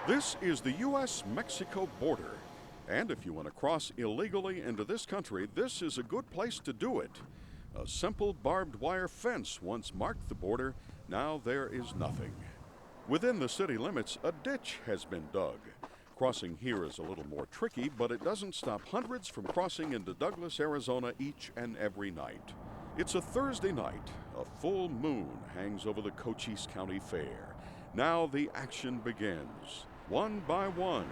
This is the U.S.-Mexico border, and if you want to cross illegally into this country, this is a good place to do it. A simple barbed wire fence once marked the border. Now there is nothing. Within the city limits, a ditch has been dug. Crossing here is a little more tricky, but it doesn't stop hundreds from crossing into Douglas, Arizona each and every night. It's a Thursday night. A full moon hangs over the Cochise County Fair. Now the action begins. One by one,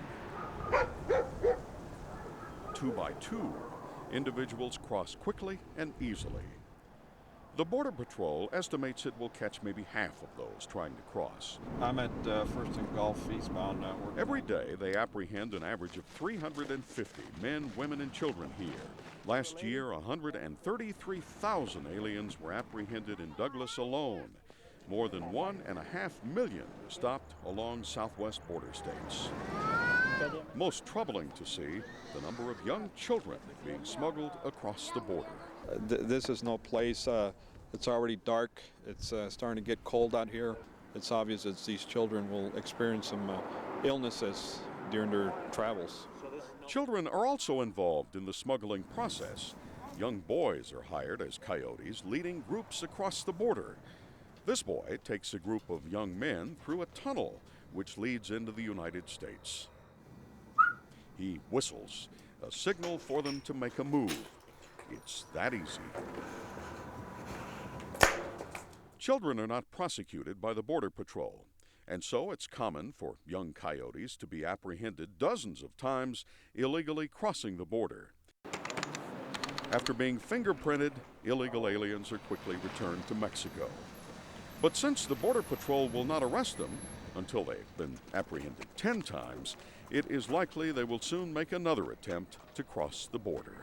two by two, individuals cross quickly and easily. The Border Patrol estimates it will catch maybe half of those trying to cross. I'm at First and Gulf eastbound. Every day they apprehend an average of 350 men, women, and children here. Last year, 133,000 aliens were apprehended in Douglas alone. More than 1.5 million stopped along southwest border states. Most troubling to see, the number of young children being smuggled across the border. This is no place. It's already dark. It's starting to get cold out here. It's obvious that these children will experience some illnesses during their travels. Children are also involved in the smuggling process. Young boys are hired as coyotes, leading groups across the border. This boy takes a group of young men through a tunnel which leads into the United States. He whistles, a signal for them to make a move. It's that easy. Children are not prosecuted by the Border Patrol, and so it's common for young coyotes to be apprehended dozens of times illegally crossing the border. After being fingerprinted, illegal aliens are quickly returned to Mexico. But since the Border Patrol will not arrest them until they've been apprehended 10 times, it is likely they will soon make another attempt to cross the border.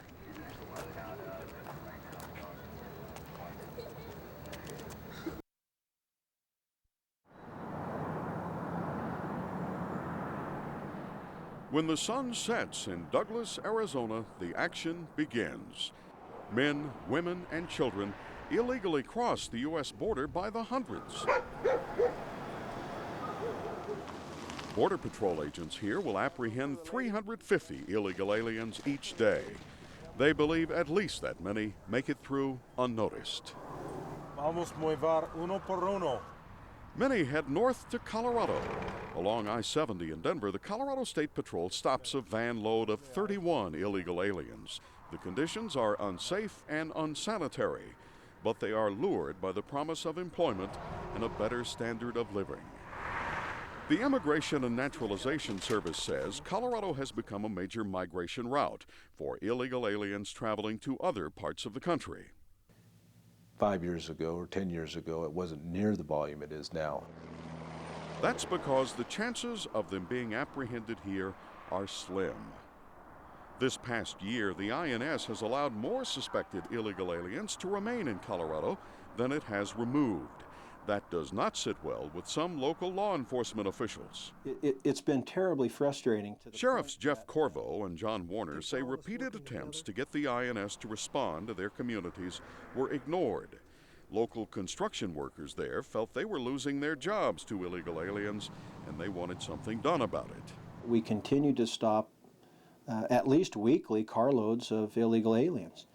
When the sun sets in Douglas, Arizona, the action begins. Men, women, and children illegally cross the U.S. border by the hundreds. Border Patrol agents here will apprehend 350 illegal aliens each day. They believe at least that many make it through unnoticed. Vamos mover uno por uno. Many head north to Colorado. Along I-70 in Denver, the Colorado State Patrol stops a van load of 31 illegal aliens. The conditions are unsafe and unsanitary, but they are lured by the promise of employment and a better standard of living. The Immigration and Naturalization Service says Colorado has become a major migration route for illegal aliens traveling to other parts of the country. 5 years ago or 10 years ago, it wasn't near the volume it is now. That's because the chances of them being apprehended here are slim. This past year, the INS has allowed more suspected illegal aliens to remain in Colorado than it has removed. That does not sit well with some local law enforcement officials. It's been terribly frustrating. Sheriffs Jeff Corvo and John Warner say repeated attempts to get the INS to respond to their communities were ignored. Local construction workers there felt they were losing their jobs to illegal aliens, and they wanted something done about it. We continue to stop at least weekly carloads of illegal aliens.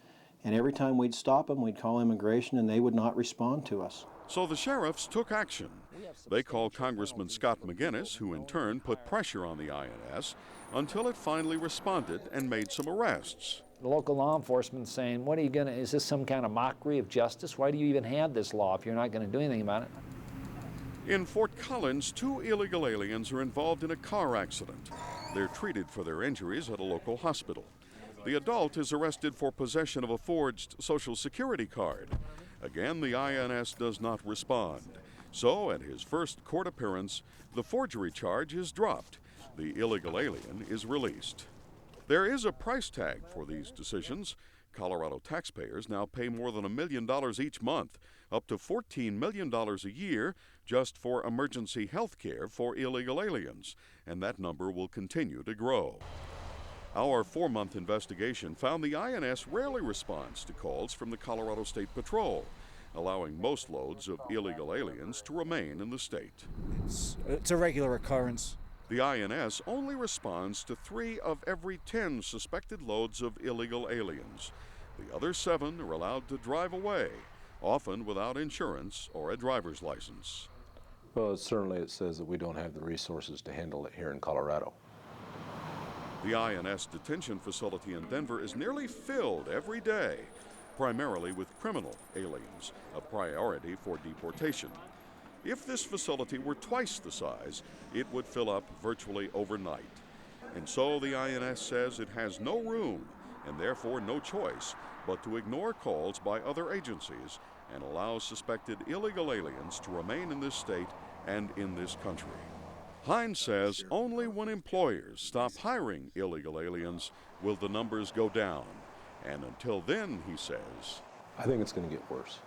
And every time we'd stop them, we'd call immigration, and they would not respond to us. So the sheriffs took action. They called Congressman Scott McGinnis, who in turn put pressure on the INS until it finally responded and made some arrests. The local law enforcement saying, what are you going to, is this some kind of mockery of justice? Why do you even have this law if you're not going to do anything about it? In Fort Collins, 2 illegal aliens are involved in a car accident. They're treated for their injuries at a local hospital. The adult is arrested for possession of a forged Social Security card. Again, the INS does not respond. So, at his first court appearance, the forgery charge is dropped. The illegal alien is released. There is a price tag for these decisions. Colorado taxpayers now pay more than $1 million each month, up to $14 million a year, just for emergency health care for illegal aliens, and that number will continue to grow. Our 4-month investigation found the INS rarely responds to calls from the Colorado State Patrol, allowing most loads of illegal aliens to remain in the state. It's a regular occurrence. The INS only responds to 3 of every 10 suspected loads of illegal aliens. The other 7 are allowed to drive away, often without insurance or a driver's license. Well, certainly it says that we don't have the resources to handle it here in Colorado. The INS detention facility in Denver is nearly filled every day, primarily with criminal aliens, a priority for deportation. If this facility were twice the size, it would fill up virtually overnight. And so the INS says it has no room and therefore no choice but to ignore calls by other agencies and allow suspected illegal aliens to remain in this state and in this country. Hines says only when employers stop hiring illegal aliens will the numbers go down. And until then, he says, I think it's going to get worse.